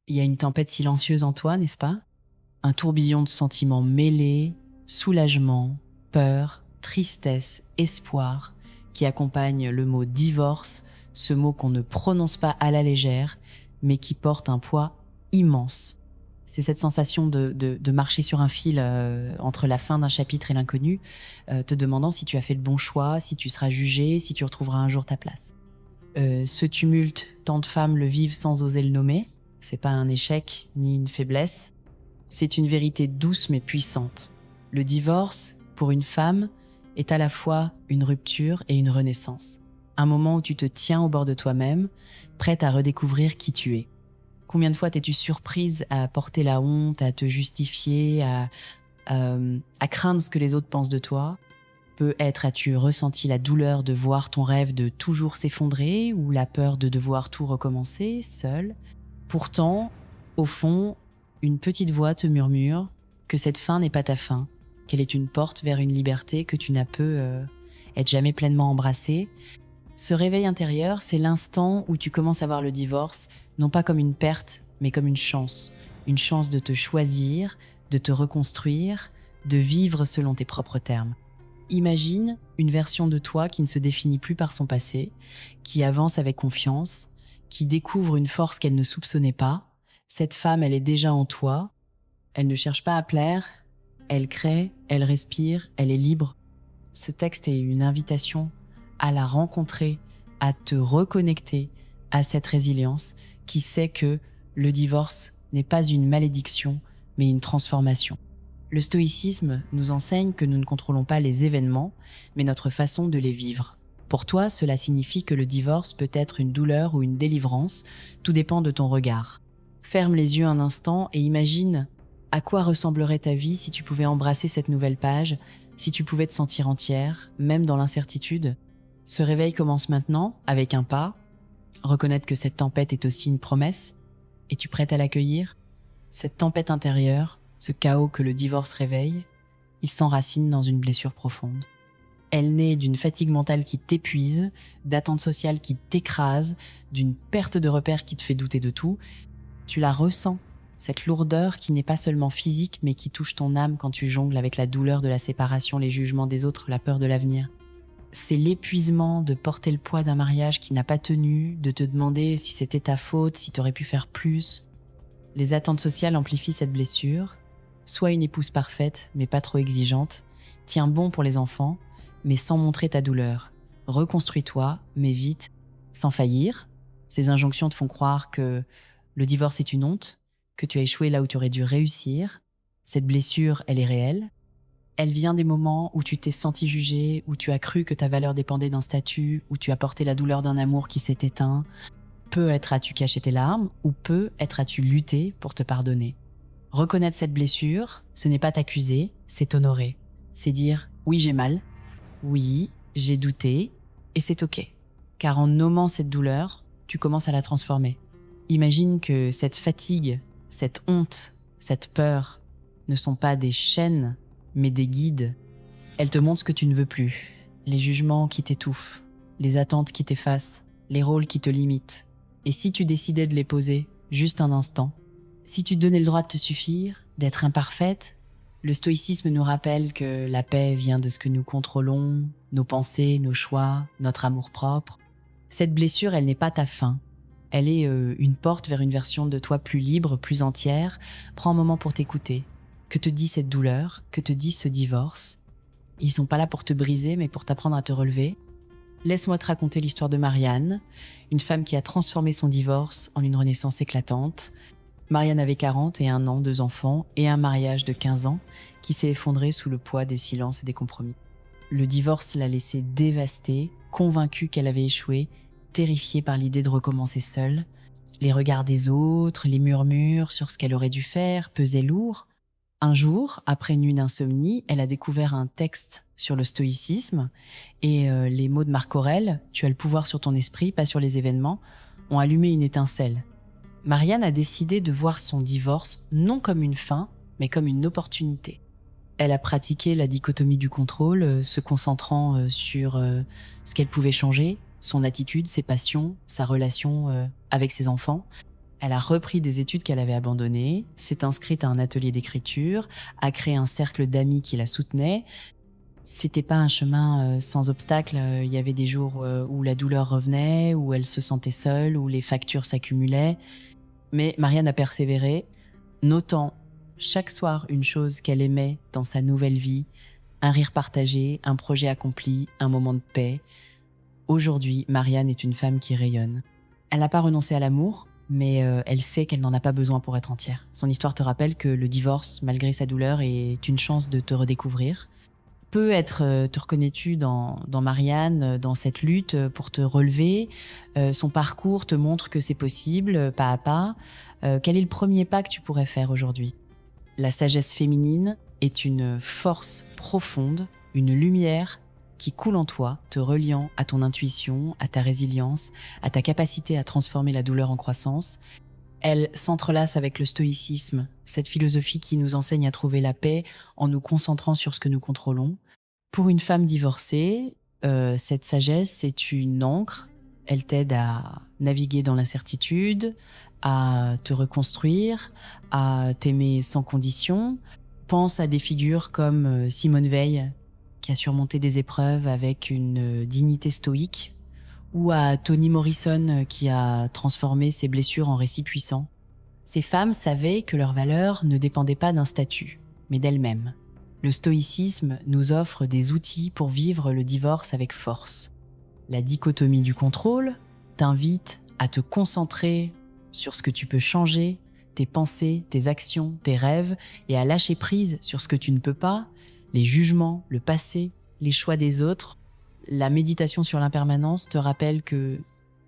Il y a une tempête silencieuse en toi, n'est-ce pas? Un tourbillon de sentiments mêlés, soulagement, peur, tristesse, espoir, qui accompagne le mot divorce, ce mot qu'on ne prononce pas à la légère, mais qui porte un poids immense. C'est cette sensation de marcher sur un fil entre la fin d'un chapitre et l'inconnu, te demandant si tu as fait le bon choix, si tu seras jugé, si tu retrouveras un jour ta place. Ce tumulte, tant de femmes le vivent sans oser le nommer. C'est pas un échec ni une faiblesse. C'est une vérité douce mais puissante. Le divorce, pour une femme, est à la fois une rupture et une renaissance. Un moment où tu te tiens au bord de toi-même, prête à redécouvrir qui tu es. Combien de fois t'es-tu surprise à porter la honte, à te justifier, à craindre ce que les autres pensent de toi? Peut-être as-tu ressenti la douleur de voir ton rêve de toujours s'effondrer ou la peur de devoir tout recommencer, seul. Pourtant, au fond, une petite voix te murmure que cette fin n'est pas ta fin, qu'elle est une porte vers une liberté que tu n'as être jamais pleinement embrassée. Ce réveil intérieur, c'est l'instant où tu commences à voir le divorce, non pas comme une perte, mais comme une chance de te choisir, de te reconstruire, de vivre selon tes propres termes. Imagine une version de toi qui ne se définit plus par son passé, qui avance avec confiance, qui découvre une force qu'elle ne soupçonnait pas. Cette femme, elle est déjà en toi. Elle ne cherche pas à plaire. Elle crée, elle respire, elle est libre. Ce texte est une invitation à la rencontrer, à te reconnecter à cette résilience qui sait que le divorce n'est pas une malédiction, mais une transformation. Le stoïcisme nous enseigne que nous ne contrôlons pas les événements, mais notre façon de les vivre. Pour toi, cela signifie que le divorce peut être une douleur ou une délivrance, tout dépend de ton regard. Ferme les yeux un instant et imagine à quoi ressemblerait ta vie si tu pouvais embrasser cette nouvelle page, si tu pouvais te sentir entière, même dans l'incertitude. Ce réveil commence maintenant, avec un pas. Reconnaître que cette tempête est aussi une promesse. Es-tu prête à l'accueillir? Cette tempête intérieure, ce chaos que le divorce réveille, il s'enracine dans une blessure profonde. Elle naît d'une fatigue mentale qui t'épuise, d'attentes sociales qui t'écrasent, d'une perte de repères qui te fait douter de tout. Tu la ressens, cette lourdeur qui n'est pas seulement physique mais qui touche ton âme quand tu jongles avec la douleur de la séparation, les jugements des autres, la peur de l'avenir. C'est l'épuisement de porter le poids d'un mariage qui n'a pas tenu, de te demander si c'était ta faute, si t'aurais pu faire plus. Les attentes sociales amplifient cette blessure. Sois une épouse parfaite, mais pas trop exigeante. Tiens bon pour les enfants, mais sans montrer ta douleur. Reconstruis-toi, mais vite, sans faillir. Ces injonctions te font croire que le divorce est une honte, que tu as échoué là où tu aurais dû réussir. Cette blessure, elle est réelle. Elle vient des moments où tu t'es senti jugé, où tu as cru que ta valeur dépendait d'un statut, où tu as porté la douleur d'un amour qui s'est éteint. Peut-être as-tu caché tes larmes, ou peut-être as-tu lutté pour te pardonner. Reconnaître cette blessure, ce n'est pas t'accuser, c'est t'honorer. C'est dire « oui, j'ai mal, oui, j'ai douté, et c'est ok ». Car en nommant cette douleur, tu commences à la transformer. Imagine que cette fatigue, cette honte, cette peur ne sont pas des chaînes, mais des guides. Elles te montrent ce que tu ne veux plus, les jugements qui t'étouffent, les attentes qui t'effacent, les rôles qui te limitent. Et si tu décidais de les poser juste un instant, si tu te donnais le droit de te suffire, d'être imparfaite, le stoïcisme nous rappelle que la paix vient de ce que nous contrôlons, nos pensées, nos choix, notre amour-propre. Cette blessure, elle n'est pas ta fin. Elle est une porte vers une version de toi plus libre, plus entière. Prends un moment pour t'écouter. Que te dit cette douleur? Que te dit ce divorce? Ils sont pas là pour te briser, mais pour t'apprendre à te relever. Laisse-moi te raconter l'histoire de Marianne, une femme qui a transformé son divorce en une renaissance éclatante. Marianne avait 41 ans, 2 enfants et un mariage de 15 ans qui s'est effondré sous le poids des silences et des compromis. Le divorce l'a laissée dévastée, convaincue qu'elle avait échoué, terrifiée par l'idée de recommencer seule. Les regards des autres, les murmures sur ce qu'elle aurait dû faire pesaient lourd. Un jour, après une nuit d'insomnie, elle a découvert un texte sur le stoïcisme et les mots de Marc Aurèle « Tu as le pouvoir sur ton esprit, pas sur les événements » ont allumé une étincelle. Marianne a décidé de voir son divorce non comme une fin, mais comme une opportunité. Elle a pratiqué la dichotomie du contrôle, se concentrant sur ce qu'elle pouvait changer, son attitude, ses passions, sa relation avec ses enfants. Elle a repris des études qu'elle avait abandonnées, s'est inscrite à un atelier d'écriture, a créé un cercle d'amis qui la soutenaient. C'était pas un chemin sans obstacle. Il y avait des jours où la douleur revenait, où elle se sentait seule, où les factures s'accumulaient. Mais Marianne a persévéré, notant chaque soir une chose qu'elle aimait dans sa nouvelle vie, un rire partagé, un projet accompli, un moment de paix. Aujourd'hui, Marianne est une femme qui rayonne. Elle n'a pas renoncé à l'amour, mais elle sait qu'elle n'en a pas besoin pour être entière. Son histoire te rappelle que le divorce, malgré sa douleur, est une chance de te redécouvrir. Te reconnais-tu dans Marianne, dans cette lutte pour te relever? Son parcours te montre que c'est possible, pas à pas. Quel est le premier pas que tu pourrais faire aujourd'hui? La sagesse féminine est une force profonde, une lumière qui coule en toi, te reliant à ton intuition, à ta résilience, à ta capacité à transformer la douleur en croissance. Elle s'entrelace avec le stoïcisme, cette philosophie qui nous enseigne à trouver la paix en nous concentrant sur ce que nous contrôlons. Pour une femme divorcée, cette sagesse, c'est une ancre. Elle t'aide à naviguer dans l'incertitude, à te reconstruire, à t'aimer sans condition. Pense à des figures comme Simone Veil, qui a surmonté des épreuves avec une dignité stoïque, ou à Toni Morrison, qui a transformé ses blessures en récits puissants. Ces femmes savaient que leur valeur ne dépendait pas d'un statut, mais d'elles-mêmes. Le stoïcisme nous offre des outils pour vivre le divorce avec force. La dichotomie du contrôle t'invite à te concentrer sur ce que tu peux changer, tes pensées, tes actions, tes rêves, et à lâcher prise sur ce que tu ne peux pas, les jugements, le passé, les choix des autres. La méditation sur l'impermanence te rappelle que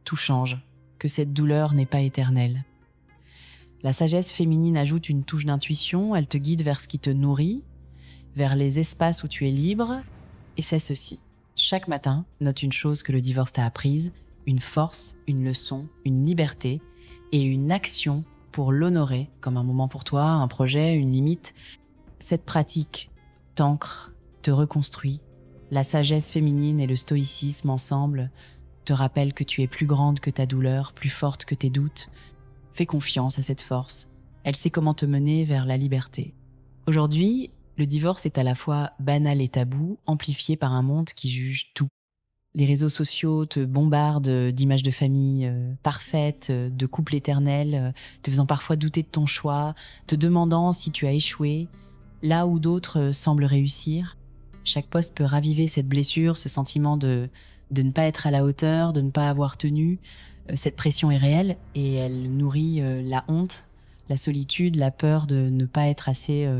tout change, que cette douleur n'est pas éternelle. La sagesse féminine ajoute une touche d'intuition, elle te guide vers ce qui te nourrit, vers les espaces où tu es libre, et c'est ceci. Chaque matin, note une chose que le divorce t'a apprise, une force, une leçon, une liberté et une action pour l'honorer comme un moment pour toi, un projet, une limite. Cette pratique t'ancre, te reconstruit. La sagesse féminine et le stoïcisme ensemble te rappellent que tu es plus grande que ta douleur, plus forte que tes doutes. Fais confiance à cette force. Elle sait comment te mener vers la liberté. Aujourd'hui, le divorce est à la fois banal et tabou, amplifié par un monde qui juge tout. Les réseaux sociaux te bombardent d'images de famille parfaites, de couples éternels, te faisant parfois douter de ton choix, te demandant si tu as échoué, là où d'autres semblent réussir. Chaque post peut raviver cette blessure, ce sentiment de ne pas être à la hauteur, de ne pas avoir tenu. Cette pression est réelle et elle nourrit la honte, la solitude, la peur de ne pas être assez...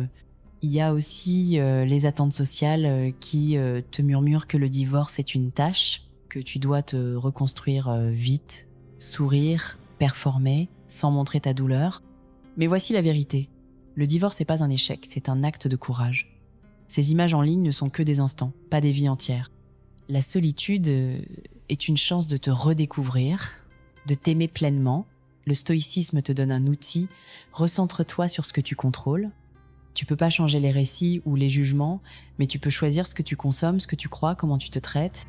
Il y a aussi les attentes sociales qui te murmurent que le divorce est une tâche, que tu dois te reconstruire vite, sourire, performer, sans montrer ta douleur. Mais voici la vérité. Le divorce n'est pas un échec, c'est un acte de courage. Ces images en ligne ne sont que des instants, pas des vies entières. La solitude est une chance de te redécouvrir, de t'aimer pleinement. Le stoïcisme te donne un outil. Recentre-toi sur ce que tu contrôles. Tu peux pas changer les récits ou les jugements, mais tu peux choisir ce que tu consommes, ce que tu crois, comment tu te traites.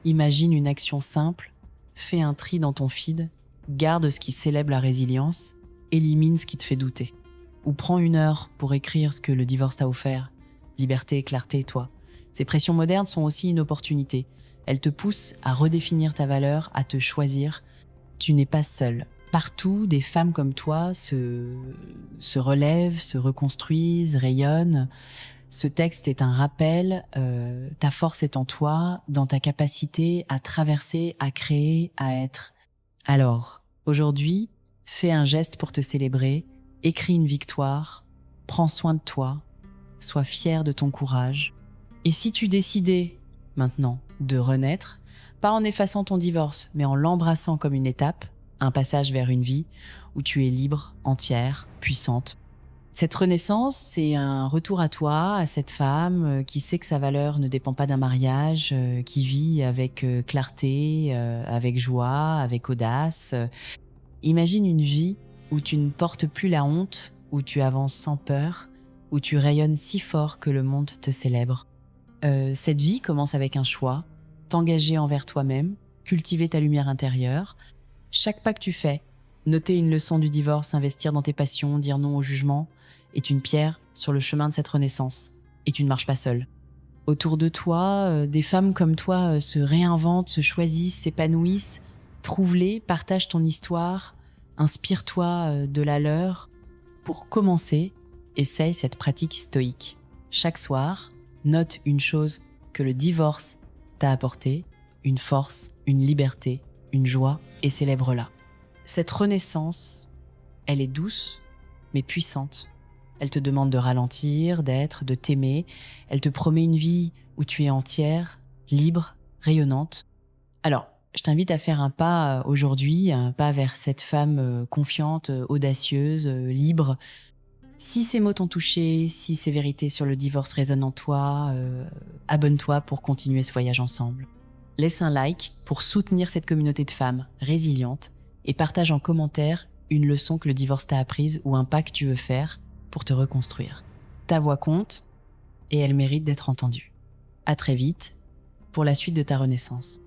Imagine une action simple, fais un tri dans ton feed, garde ce qui célèbre la résilience, élimine ce qui te fait douter. Ou prends 1 heure pour écrire ce que le divorce t'a offert. Liberté, clarté, toi. Ces pressions modernes sont aussi une opportunité. Elles te poussent à redéfinir ta valeur, à te choisir. Tu n'es pas seule. Partout, des femmes comme toi se relèvent, se reconstruisent, rayonnent. Ce texte est un rappel, ta force est en toi, dans ta capacité à traverser, à créer, à être. Alors, aujourd'hui, fais un geste pour te célébrer, écris une victoire, prends soin de toi, sois fier de ton courage. Et si tu décidais, maintenant, de renaître, pas en effaçant ton divorce, mais en l'embrassant comme une étape, un passage vers une vie où tu es libre, entière, puissante. Cette renaissance, c'est un retour à toi, à cette femme qui sait que sa valeur ne dépend pas d'un mariage, qui vit avec clarté, avec joie, avec audace. Imagine une vie où tu ne portes plus la honte, où tu avances sans peur, où tu rayonnes si fort que le monde te célèbre. Cette vie commence avec un choix, t'engager envers toi-même, cultiver ta lumière intérieure. Chaque pas que tu fais Noter une leçon du divorce, investir dans tes passions, dire non au jugement, est une pierre sur le chemin de cette renaissance. Et tu ne marches pas seule. Autour de toi, des femmes comme toi se réinventent, se choisissent, s'épanouissent. Trouve-les, partage ton histoire, inspire-toi de la leur. Pour commencer, essaye cette pratique stoïque. Chaque soir, note une chose que le divorce t'a apporté, une force, une liberté, une joie, et célèbre-la. Cette renaissance, elle est douce, mais puissante. Elle te demande de ralentir, d'être, de t'aimer. Elle te promet une vie où tu es entière, libre, rayonnante. Alors, je t'invite à faire un pas aujourd'hui, un pas vers cette femme confiante, audacieuse, libre. Si ces mots t'ont touché, si ces vérités sur le divorce résonnent en toi, abonne-toi pour continuer ce voyage ensemble. Laisse un like pour soutenir cette communauté de femmes résilientes et partage en commentaire une leçon que le divorce t'a apprise ou un pas que tu veux faire pour te reconstruire. Ta voix compte et elle mérite d'être entendue. À très vite pour la suite de ta renaissance.